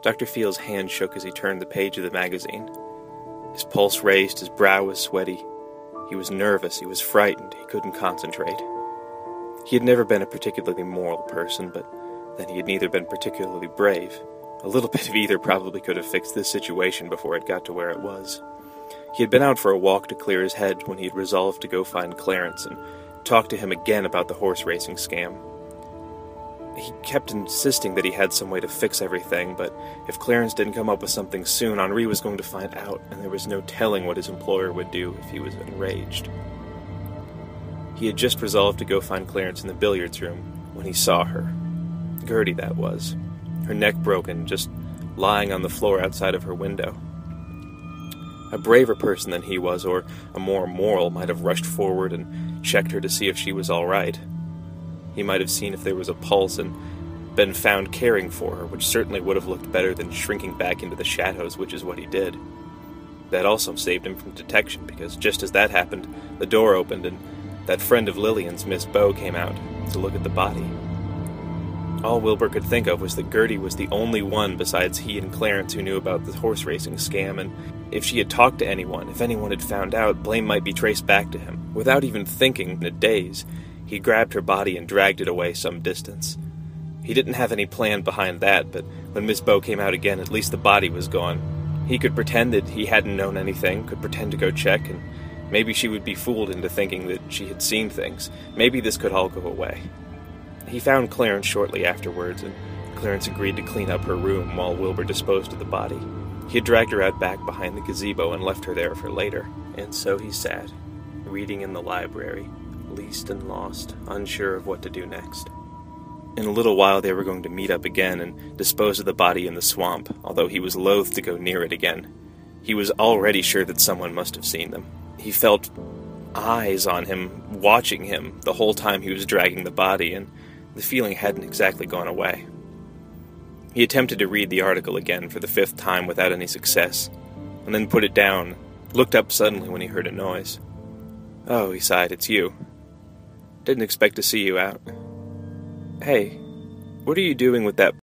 Dr. Fields' hand shook as he turned the page of the magazine. His pulse raced, his brow was sweaty. He was nervous, he was frightened, he couldn't concentrate. He had never been a particularly moral person, but then he had neither been particularly brave. A little bit of either probably could have fixed this situation before it got to where it was. He had been out for a walk to clear his head when he had resolved to go find Clarence and talk to him again about the horse racing scam. He kept insisting that he had some way to fix everything, but if Clarence didn't come up with something soon, Henri was going to find out, and there was no telling what his employer would do if he was enraged. He had just resolved to go find Clarence in the billiards room when he saw her. Gertie, that was. Her neck broken, just lying on the floor outside of her window. A braver person than he was, or a more moral, might have rushed forward and checked her to see if she was all right. He might have seen if there was a pulse and been found caring for her, which certainly would have looked better than shrinking back into the shadows, which is what he did. That also saved him from detection, because just as that happened, the door opened and that friend of Lillian's, Miss Bow, came out to look at the body. All Wilbur could think of was that Gertie was the only one besides he and Clarence who knew about the horse racing scam, and if she had talked to anyone, if anyone had found out, blame might be traced back to him. Without even thinking, in a daze, he grabbed her body and dragged it away some distance. He didn't have any plan behind that, but when Miss Bow came out again, at least the body was gone. He could pretend that he hadn't known anything, could pretend to go check, and maybe she would be fooled into thinking that she had seen things. Maybe this could all go away. He found Clarence shortly afterwards, and Clarence agreed to clean up her room while Wilbur disposed of the body. He had dragged her out back behind the gazebo and left her there for later. And so he sat, reading in the library, least and lost, unsure of what to do next. In a little while they were going to meet up again and dispose of the body in the swamp, although he was loath to go near it again. He was already sure that someone must have seen them. He felt eyes on him, watching him, the whole time he was dragging the body, and the feeling hadn't exactly gone away. He attempted to read the article again for the 5th time without any success, and then put it down, looked up suddenly when he heard a noise. "Oh," he sighed, "it's you. Didn't expect to see you out. Hey, what are you doing with that